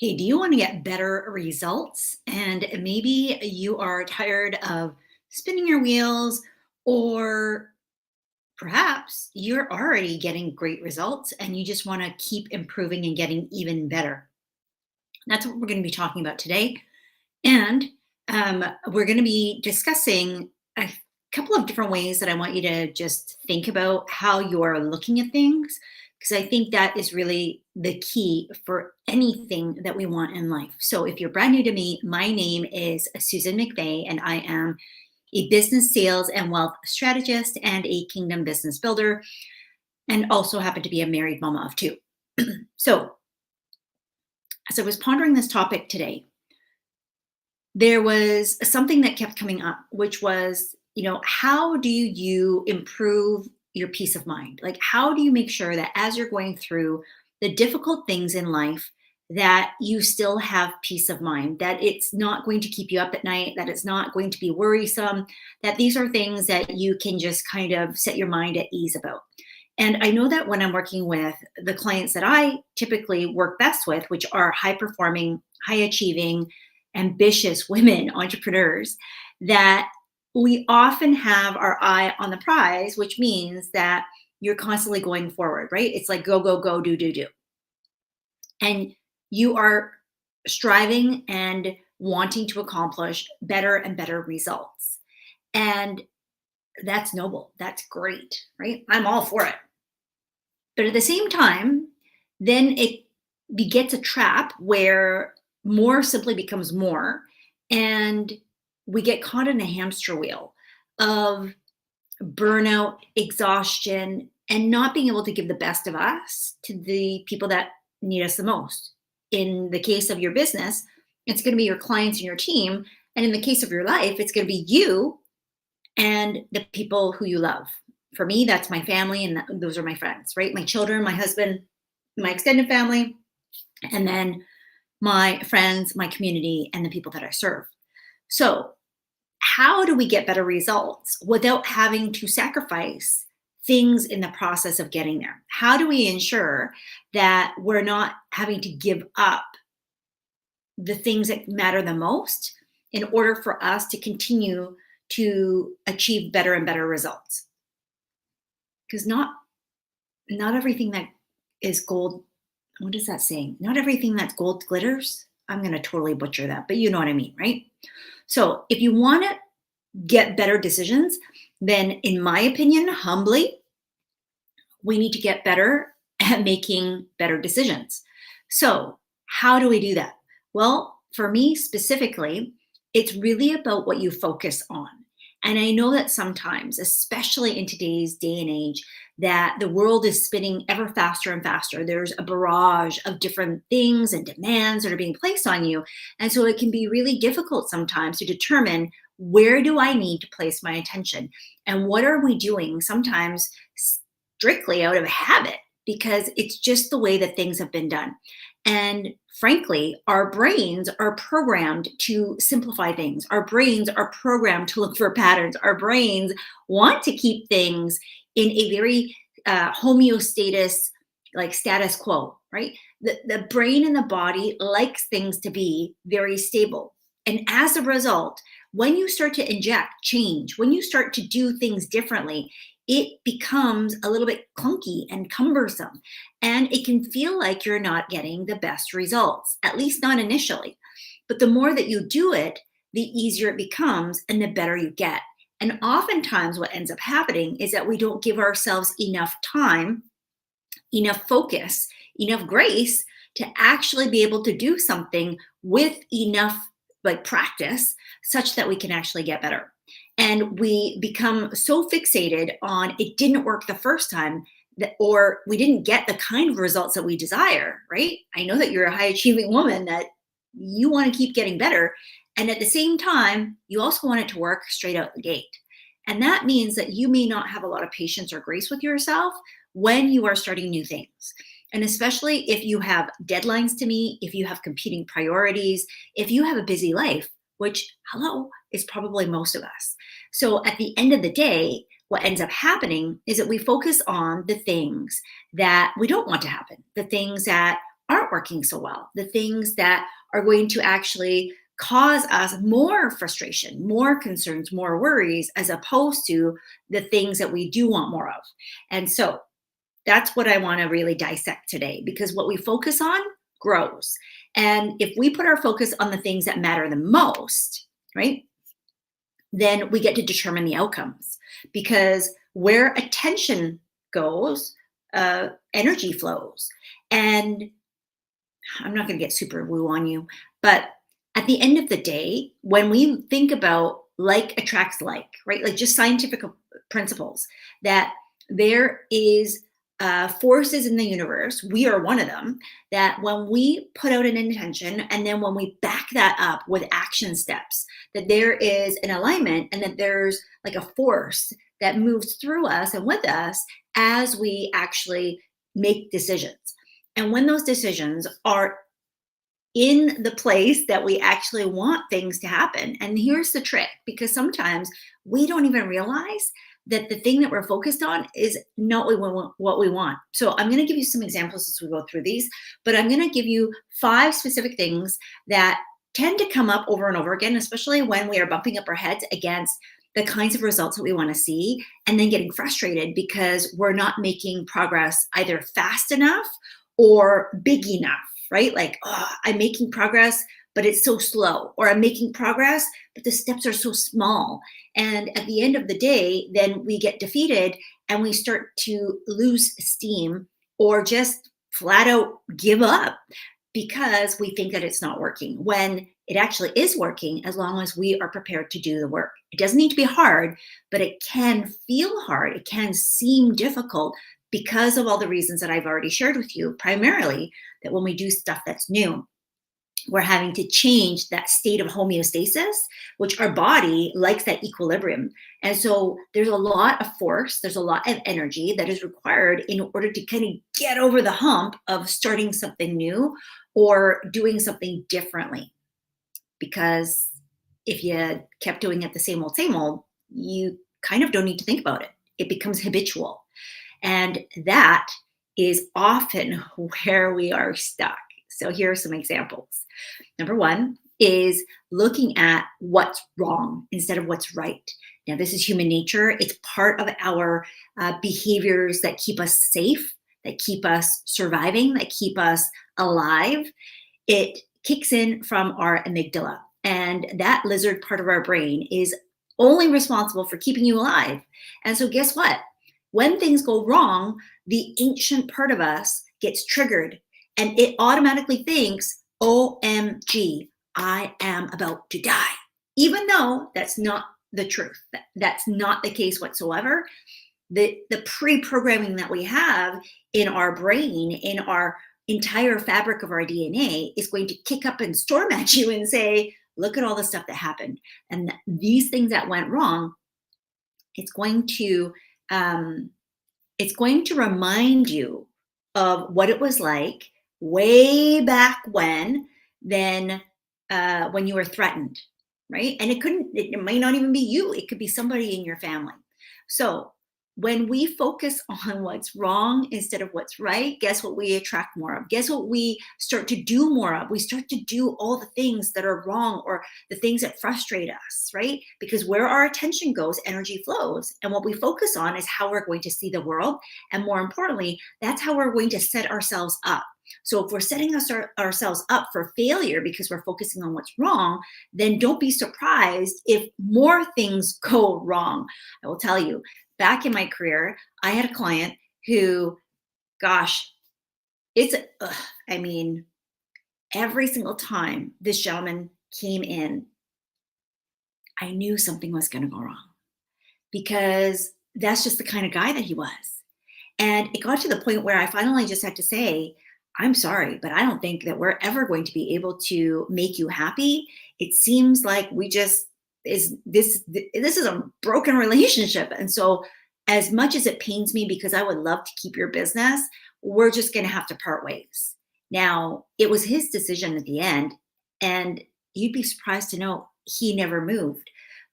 Hey, do you want to get better results? And maybe you are tired of spinning your wheels, or perhaps you're already getting great results and you just want to keep improving and getting even better. That's what we're going to be talking about today. And we're going to be discussing a couple of different ways that I want you to just think about how you're looking at things, because I think that is really the key for anything that we want in life. So, if you're brand new to me, my name is Susan McVeigh, and I am a business sales and wealth strategist and a kingdom business builder, and also happen to be a married mama of two. So, as I was pondering this topic today, there was something that kept coming up, which was, how do you improve your peace of mind? Like, how do you make sure that as you're going through the difficult things in life, that you still have peace of mind, that it's not going to keep you up at night, that it's not going to be worrisome, that these are things that you can just kind of set your mind at ease about. And I know that when I'm working with the clients that I typically work best with, which are high performing, high achieving, ambitious women entrepreneurs, that we often have our eye on the prize, which means that you're constantly going forward, right? It's like go, go, go, do, do, do. And you are striving and wanting to accomplish better and better results. And that's noble. That's great, right? I'm all for it. But at the same time, then it begets a trap where more simply becomes more. And we get caught in a hamster wheel of burnout, exhaustion, and not being able to give the best of us to the people that need us the most. In the case of your business, it's going to be your clients and your team. And in the case of your life, it's going to be you and the people who you love. For me, that's my family, and those are my friends, right? My children, my husband, my extended family, and then my friends, my community, and the people that I serve. So, how do we get better results without having to sacrifice things in the process of getting there? How do we ensure that we're not having to give up the things that matter the most in order for us to continue to achieve better and better results? Because not everything that is gold, what is that saying? Not everything that's gold glitters. I'm going to totally butcher that, but you know what I mean, right? So if you want to get better decisions, then in my opinion, humbly, we need to get better at making better decisions. So how do we do that? Well, for me specifically, it's really about what you focus on. And I know that sometimes, especially in today's day and age, that the world is spinning ever faster and faster. There's a barrage of different things and demands that are being placed on you. And so it can be really difficult sometimes to determine, where do I need to place my attention? And what are we doing sometimes strictly out of habit, because it's just the way that things have been done. And frankly, our brains are programmed to simplify things. Our brains are programmed to look for patterns. Our brains want to keep things in a very homeostasis, like status quo, right? The brain and the body likes things to be very stable. And as a result, when you start to inject change, when you start to do things differently, it becomes a little bit clunky and cumbersome. And it can feel like you're not getting the best results, at least not initially. But the more that you do it, the easier it becomes and the better you get. And oftentimes, what ends up happening is that we don't give ourselves enough time, enough focus, enough grace to actually be able to do something with enough like practice, such that we can actually get better. And we become so fixated on it didn't work the first time, that, or we didn't get the kind of results that we desire, right? I know that you're a high achieving woman, that you want to keep getting better. And at the same time, you also want it to work straight out the gate. And that means that you may not have a lot of patience or grace with yourself when you are starting new things. And especially if you have deadlines to meet, if you have competing priorities, if you have a busy life, which, hello, is probably most of us. So at the end of the day, what ends up happening is that we focus on the things that we don't want to happen, the things that aren't working so well, the things that are going to actually cause us more frustration, more concerns, more worries, as opposed to the things that we do want more of. And so that's what I want to really dissect today, because what we focus on grows. And if we put our focus on the things that matter the most, right, then we get to determine the outcomes, because where attention goes, energy flows. And I'm not going to get super woo on you, but at the end of the day, when we think about like attracts like, right? Like just scientific principles, that there is forces in the universe, we are one of them, that when we put out an intention and then when we back that up with action steps, that there is an alignment and that there's like a force that moves through us and with us as we actually make decisions. And when those decisions are in the place that we actually want things to happen. And here's the trick, because sometimes we don't even realize that the thing that we're focused on is not what we want. So I'm going to give you some examples as we go through these, but I'm going to give you 5 specific things that tend to come up over and over again, especially when we are bumping up our heads against the kinds of results that we want to see, and then getting frustrated because we're not making progress either fast enough or big enough, right? Like, oh, I'm making progress, but it's so slow. Or I'm making progress, but the steps are so small. And at the end of the day, then we get defeated and we start to lose steam or just flat out give up because we think that it's not working, when it actually is working as long as we are prepared to do the work. It doesn't need to be hard, but it can feel hard. It can seem difficult because of all the reasons that I've already shared with you, primarily that when we do stuff that's new, we're having to change that state of homeostasis, which our body likes that equilibrium. And so there's a lot of force, there's a lot of energy that is required in order to kind of get over the hump of starting something new or doing something differently. Because if you kept doing it the same old, you kind of don't need to think about it. It becomes habitual. And that is often where we are stuck. So here are some examples. Number one is looking at what's wrong instead of what's right. Now, this is human nature. It's part of our behaviors that keep us safe, that keep us surviving, that keep us alive. It kicks in from our amygdala. And that lizard part of our brain is only responsible for keeping you alive. And so guess what? When things go wrong, the ancient part of us gets triggered and it automatically thinks, OMG, I am about to die. Even though that's not the truth. That's not the case whatsoever. The pre-programming that we have in our brain, in our entire fabric of our DNA, is going to kick up and storm at you and say, look at all the stuff that happened. And these things that went wrong, it's going to remind you of what it was like way back when you were threatened, right? And it might not even be you. It could be somebody in your family. So when we focus on what's wrong instead of what's right, guess what we attract more of? Guess what we start to do more of? We start to do all the things that are wrong or the things that frustrate us, right? Because where our attention goes, energy flows. And what we focus on is how we're going to see the world. And more importantly, that's how we're going to set ourselves up. So if we're setting ourselves up for failure because we're focusing on what's wrong, then don't be surprised if more things go wrong. I will tell you, back in my career, I had a client who, gosh, every single time this gentleman came in, I knew something was going to go wrong because that's just the kind of guy that he was. And it got to the point where I finally just had to say, I'm sorry, but I don't think that we're ever going to be able to make you happy. It seems like this is a broken relationship. And so as much as it pains me because I would love to keep your business, we're just going to have to part ways. Now, it was his decision at the end, and you'd be surprised to know he never moved.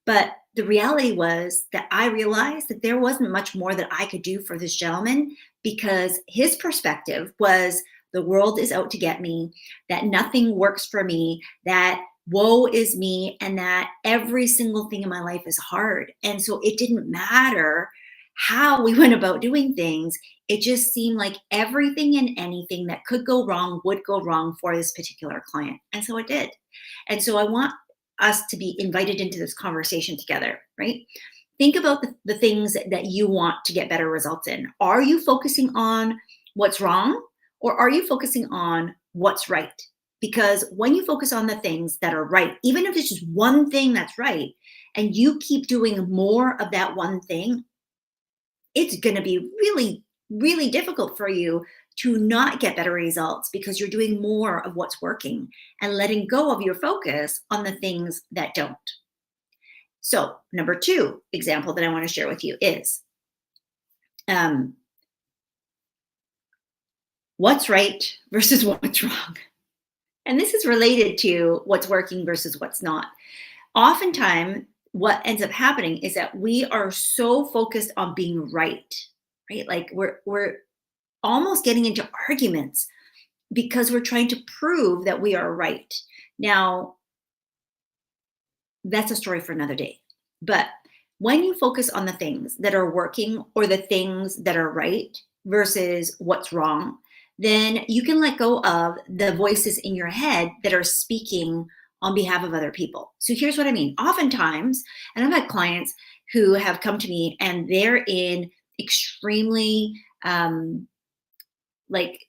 But the reality was that I realized that there wasn't much more that I could do for this gentleman because his perspective was the world is out to get me, that nothing works for me, that woe is me, and that every single thing in my life is hard. And so it didn't matter how we went about doing things. It just seemed like everything and anything that could go wrong would go wrong for this particular client. And so it did. And so I want us to be invited into this conversation together, right? Think about the things that you want to get better results in. Are you focusing on what's wrong, or are you focusing on what's right? Because when you focus on the things that are right, even if it's just one thing that's right, and you keep doing more of that one thing, it's going to be really, really difficult for you to not get better results because you're doing more of what's working and letting go of your focus on the things that don't. So, number two example that I want to share with you is um, what's right versus what's wrong. And this is related to what's working versus what's not. Oftentimes, what ends up happening is that we are so focused on being right? Like we're almost getting into arguments because we're trying to prove that we are right. Now, that's a story for another day. But when you focus on the things that are working or the things that are right versus what's wrong, then you can let go of the voices in your head that are speaking on behalf of other people. So here's what I mean. Oftentimes, and I've had clients who have come to me and they're in extremely like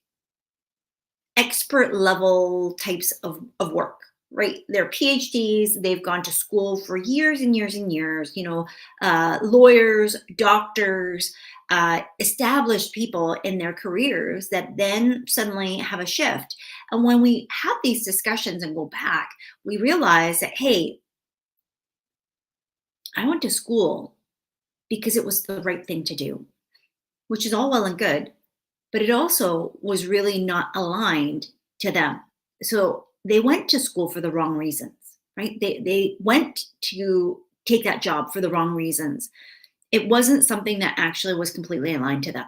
expert level types of work, right? They're PhDs, they've gone to school for years and years and years, lawyers, doctors, established people in their careers that then suddenly have a shift. And when we have these discussions and go back, we realize that, hey, I went to school because it was the right thing to do, which is all well and good, but it also was really not aligned to them. So they went to school for the wrong reasons, right? They went to take that job for the wrong reasons. It wasn't something that actually was completely aligned to them.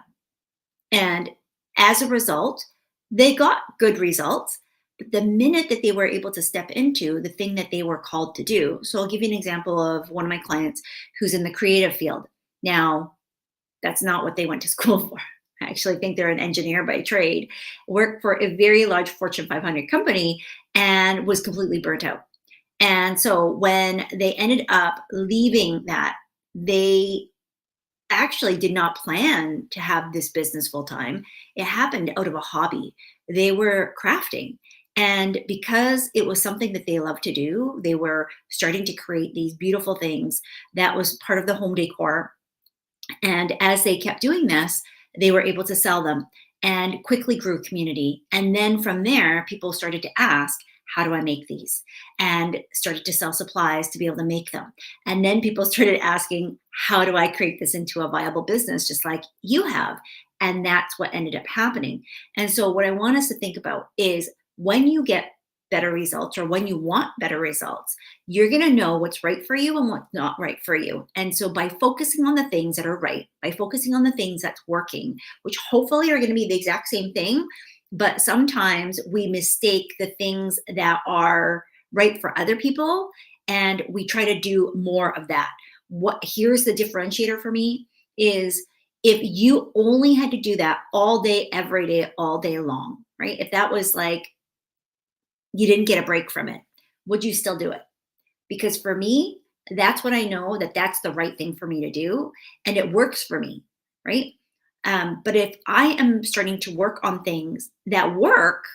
And as a result, they got good results. But the minute that they were able to step into the thing that they were called to do. So I'll give you an example of one of my clients who's in the creative field. Now, that's not what they went to school for. I actually think they're an engineer by trade, worked for a very large Fortune 500 company and was completely burnt out. And so when they ended up leaving that, they actually did not plan to have this business full time. It happened out of a hobby. They were crafting. And because it was something that they loved to do, they were starting to create these beautiful things that was part of the home decor. And as they kept doing this, they were able to sell them and quickly grew community. And then from there, people started to ask, how do I make these? And started to sell supplies to be able to make them. And then people started asking, how do I create this into a viable business, just like you have? And that's what ended up happening. And so what I want us to think about is when you get better results or when you want better results, you're going to know what's right for you and what's not right for you. And so by focusing on the things that are right, by focusing on the things that's working, which hopefully are going to be the exact same thing, but sometimes we mistake the things that are right for other people and we try to do more of that. Here's the differentiator for me is if you only had to do that all day, every day, all day long, right? If that was like you didn't get a break from it, would you still do it? Because for me, that's what I know that that's the right thing for me to do. And it works for me, right? But if I am starting to work on things that work,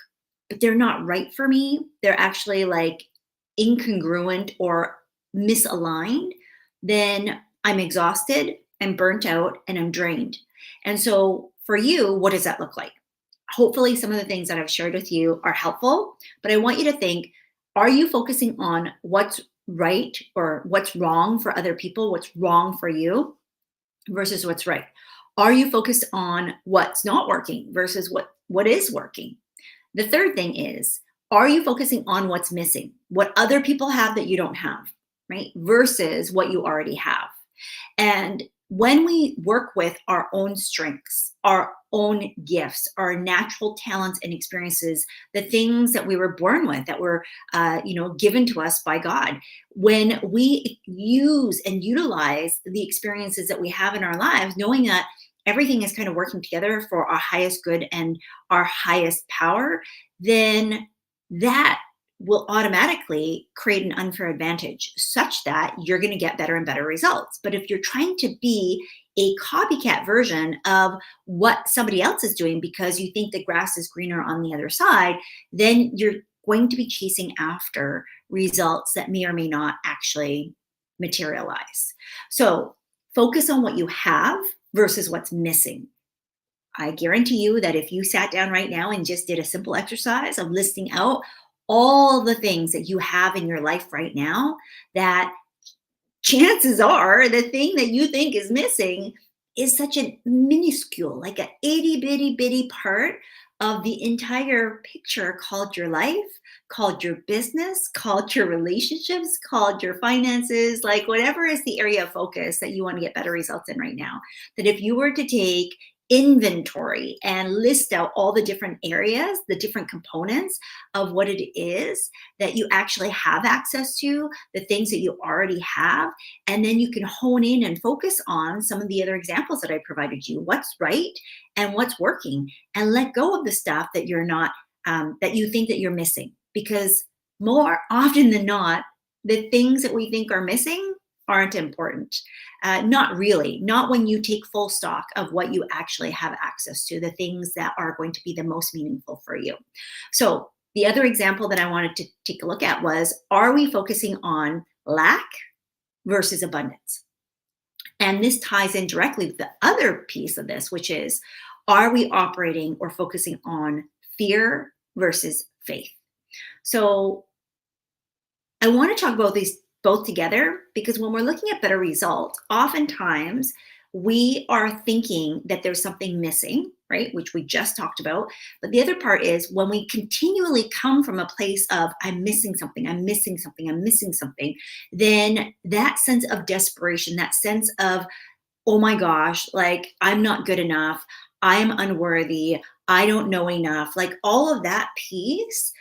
but they're not right for me, they're actually like incongruent or misaligned, then I'm exhausted, I'm burnt out, and I'm drained. And so for you, what does that look like? Hopefully, some of the things that I've shared with you are helpful, but I want you to think, are you focusing on what's right or what's wrong for other people, what's wrong for you versus what's right? Are you focused on what's not working versus what is working? The third thing is, are you focusing on what's missing, what other people have that you don't have, right? Versus what you already have. And when we work with our own strengths, our own gifts, our natural talents and experiences, the things that we were born with, that were, given to us by God, when we use and utilize the experiences that we have in our lives, knowing that everything is kind of working together for our highest good and our highest power, then that will automatically create an unfair advantage such that you're going to get better and better results. But if you're trying to be a copycat version of what somebody else is doing because you think the grass is greener on the other side, then you're going to be chasing after results that may or may not actually materialize. So focus on what you have versus what's missing. I guarantee you that if you sat down right now and just did a simple exercise of listing out all the things that you have in your life right now, that chances are the thing that you think is missing is such a minuscule, like a itty bitty bitty part of the entire picture called your life, called your business, called your relationships, called your finances, like whatever is the area of focus that you want to get better results in right now. That if you were to take inventory and list out all the different areas, the different components of what it is that you actually have access to, the things that you already have, and then you can hone in and focus on some of the other examples that I provided you, what's right and what's working, and let go of the stuff that you're not, that you think that you're missing. Because more often than not, the things that we think are missing aren't important. Not really, not when you take full stock of what you actually have access to, the things that are going to be the most meaningful for you. So, the other example that I wanted to take a look at was, are we focusing on lack versus abundance? And this ties in directly with the other piece of this, which is, are we operating or focusing on fear versus faith? So I want to talk about these both together, because when we're looking at better results, oftentimes we are thinking that there's something missing, right? Which we just talked about. But the other part is when we continually come from a place of, I'm missing something, I'm missing something, I'm missing something, then that sense of desperation, that sense of, oh my gosh, like I'm not good enough, I am unworthy, I don't know enough, like all of that piece,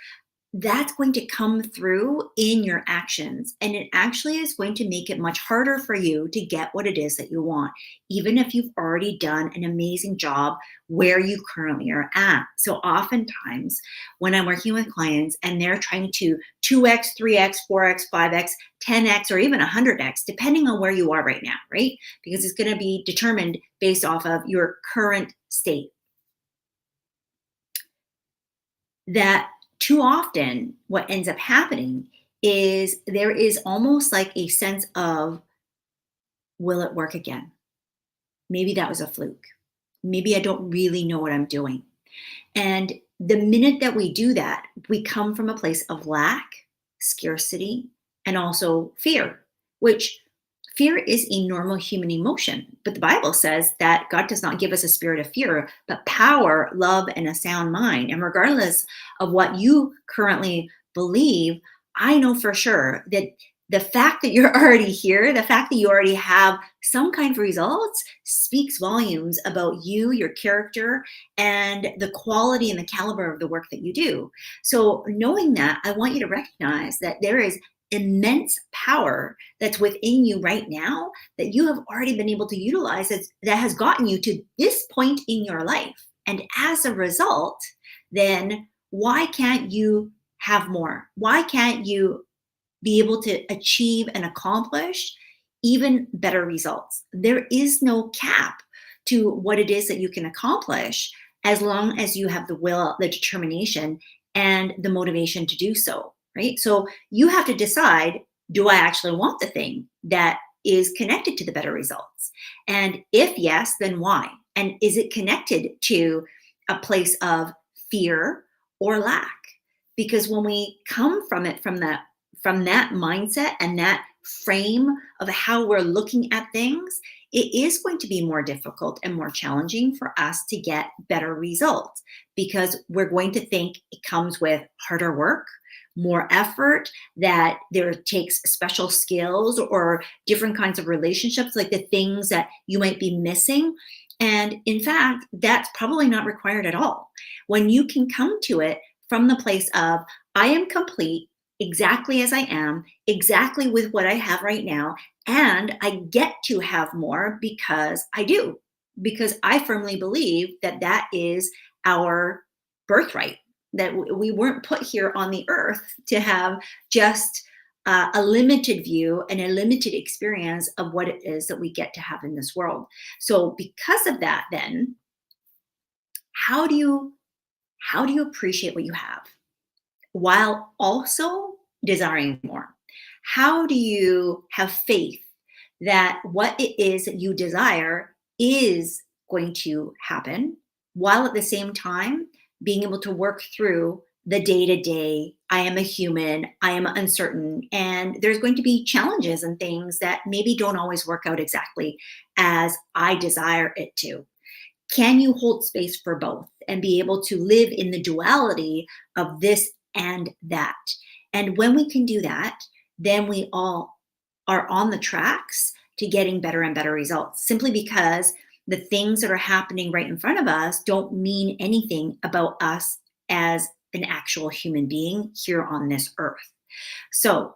that's going to come through in your actions. And it actually is going to make it much harder for you to get what it is that you want, even if you've already done an amazing job where you currently are at. So oftentimes when I'm working with clients and they're trying to 2x, 3x, 4x, 5x, 10x, or even 100x, depending on where you are right now, right? Because it's going to be determined based off of your current state. That too often what ends up happening is there is almost like a sense of, will it work again? Maybe that was a fluke. Maybe I don't really know what I'm doing. And the minute that we do that, we come from a place of lack, scarcity, and also fear, which fear is a normal human emotion. But the Bible says that God does not give us a spirit of fear, but power, love, and a sound mind. And regardless of what you currently believe, I know for sure that the fact that you're already here, the fact that you already have some kind of results, speaks volumes about you, your character, and the quality and the caliber of the work that you do. So knowing that, I want you to recognize that there is immense power that's within you right now that you have already been able to utilize, that has gotten you to this point in your life. And as a result, then why can't you have more? Why can't you be able to achieve and accomplish even better results? There is no cap to what it is that you can accomplish as long as you have the will, the determination, and the motivation to do so, right? So you have to decide, do I actually want the thing that is connected to the better results? And if yes, then why? And is it connected to a place of fear or lack? Because when we come from it, from that mindset and that frame of how we're looking at things, it is going to be more difficult and more challenging for us to get better results because we're going to think it comes with harder work, more effort, that there takes special skills or different kinds of relationships, like the things that you might be missing. And in fact, that's probably not required at all. When you can come to it from the place of, I am complete exactly as I am, exactly with what I have right now, and I get to have more because I do, because I firmly believe that that is our birthright, that we weren't put here on the earth to have just a limited view and a limited experience of what it is that we get to have in this world. So because of that, then how do you appreciate what you have while also desiring more? How do you have faith that what it is that you desire is going to happen, while at the same time being able to work through the day to day? I am a human, I am uncertain, and there's going to be challenges and things that maybe don't always work out exactly as I desire it to. Can you hold space for both and be able to live in the duality of this and that? And when we can do that, then we all are on the tracks to getting better and better results, simply because the things that are happening right in front of us don't mean anything about us as an actual human being here on this earth. So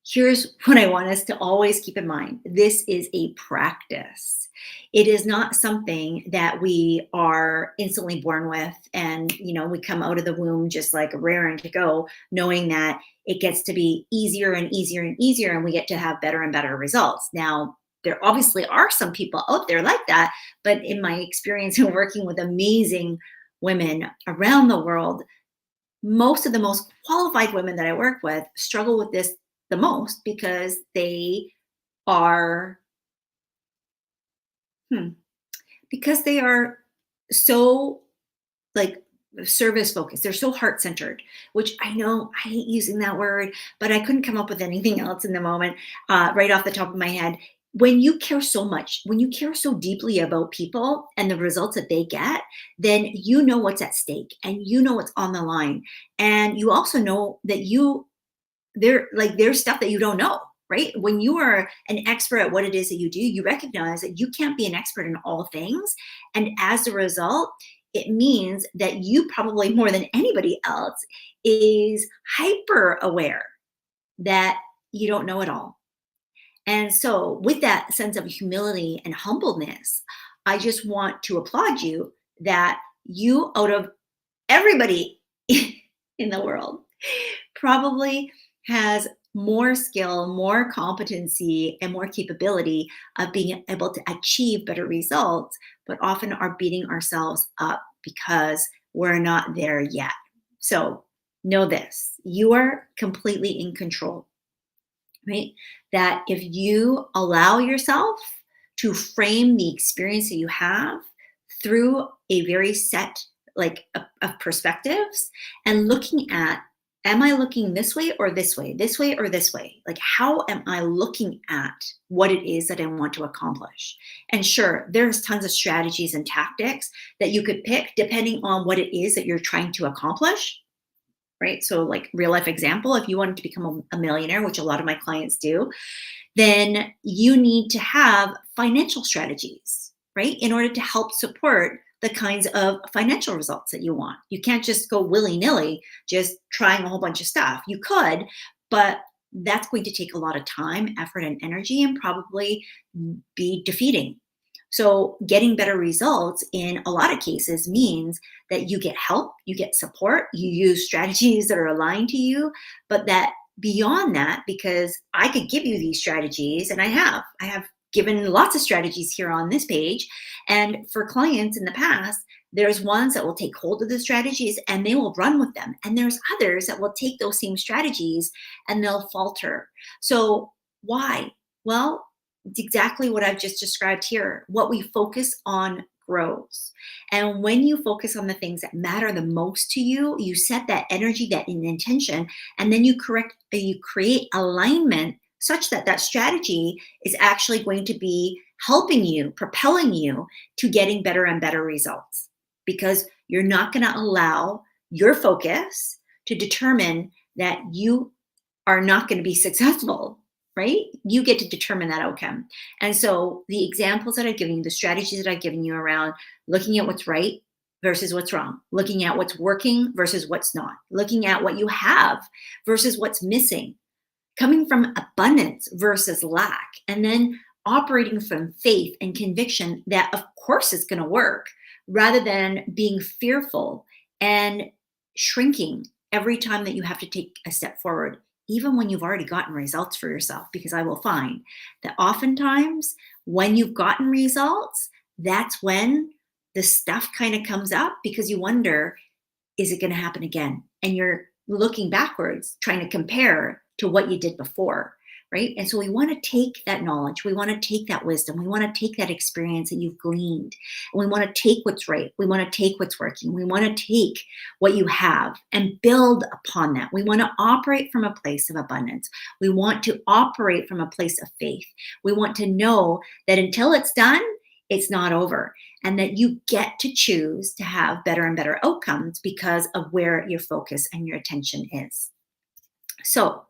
here's what I want us to always keep in mind. This is a practice. It is not something that we are instantly born with and, we come out of the womb just like raring to go, knowing that it gets to be easier and easier and easier and we get to have better and better results. Now, there obviously are some people out there like that, but in my experience in working with amazing women around the world, most of the most qualified women that I work with struggle with this the most because they are hmm, because they are so, like, service focused. They're so heart centered, which I know I hate using that word, but I couldn't come up with anything else in the moment, right off the top of my head. When you care so much, when you care so deeply about people and the results that they get, then you know what's at stake and you know what's on the line. And you also know that there's stuff that you don't know, right? When you are an expert at what it is that you do, you recognize that you can't be an expert in all things. And as a result, it means that you probably more than anybody else is hyper aware that you don't know it all. And so, with that sense of humility and humbleness, I just want to applaud you that you, out of everybody in the world, probably has more skill, more competency, and more capability of being able to achieve better results, but often are beating ourselves up because we're not there yet. So know this, you are completely in control, right? That if you allow yourself to frame the experience that you have through a very set of perspectives and looking at, am I looking this way or this way, this way or this way? Like, how am I looking at what it is that I want to accomplish? And sure, there's tons of strategies and tactics that you could pick depending on what it is that you're trying to accomplish, right? So, like, real life example, if you wanted to become a millionaire, which a lot of my clients do, then you need to have financial strategies, right? In order to help support the kinds of financial results that you want. You can't just go willy nilly, just trying a whole bunch of stuff. You could, but that's going to take a lot of time, effort, and energy, and probably be defeating. So, getting better results in a lot of cases means that you get help, you get support, you use strategies that are aligned to you, but that beyond that, because I could give you these strategies, and I have given lots of strategies here on this page. And for clients in the past, there's ones that will take hold of the strategies and they will run with them. And there's others that will take those same strategies and they'll falter. So, why? Well, it's exactly what I've just described here. What we focus on grows. And when you focus on the things that matter the most to you, you set that energy, that intention, and then you create alignment such that that strategy is actually going to be helping you, propelling you to getting better and better results, because you're not going to allow your focus to determine that you are not going to be successful, right? You get to determine that outcome. And so the examples that I've given you, the strategies that I've given you around looking at what's right versus what's wrong, looking at what's working versus what's not, looking at what you have versus what's missing, coming from abundance versus lack, and then operating from faith and conviction that, of course, it's going to work, rather than being fearful and shrinking every time that you have to take a step forward, even when you've already gotten results for yourself. Because I will find that oftentimes when you've gotten results, that's when the stuff kind of comes up, because you wonder, is it going to happen again? And you're looking backwards, trying to compare to what you did before, right? And so we want to take that knowledge, we want to take that wisdom, we want to take that experience that you've gleaned, and we want to take what's right, we want to take what's working, we want to take what you have and build upon that. We want to operate from a place of abundance. We want to operate from a place of faith. We want to know that until it's done, it's not over, and that you get to choose to have better and better outcomes because of where your focus and your attention is. So,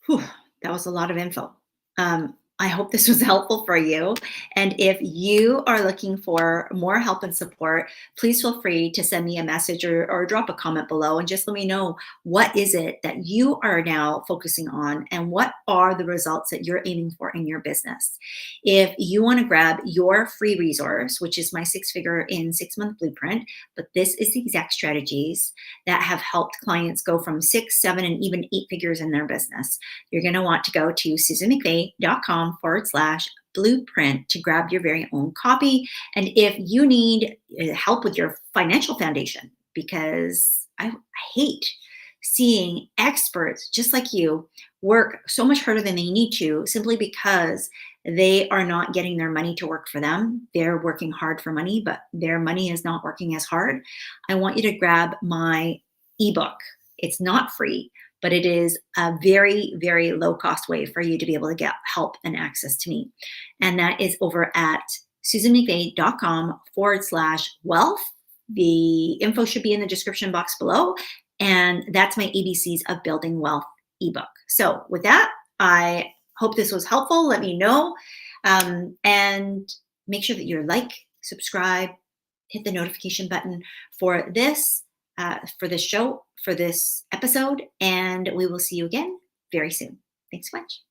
whew, that was a lot of info. I hope this was helpful for you. And if you are looking for more help and support, please feel free to send me a message, or drop a comment below and just let me know, what is it that you are now focusing on and what are the results that you're aiming for in your business. If you want to grab your free resource, which is my 6-figure in 6-month blueprint, but this is the exact strategies that have helped clients go from 6, 7, and even 8 figures in their business, you're going to want to go to susanmcveigh.com/blueprint to grab your very own copy. And if you need help with your financial foundation, because I hate seeing experts just like you work so much harder than they need to, simply because they are not getting their money to work for them. They're working hard for money, but their money is not working as hard. I want you to grab my ebook. It's not free, but it is a very, very low cost way for you to be able to get help and access to me. And that is over at susanmcveigh.com/wealth. The info should be in the description box below. And that's my ABCs of Building Wealth ebook. So with that, I hope this was helpful. Let me know. And make sure that you're subscribe, hit the notification button for this show, for this episode, and we will see you again very soon. Thanks so much.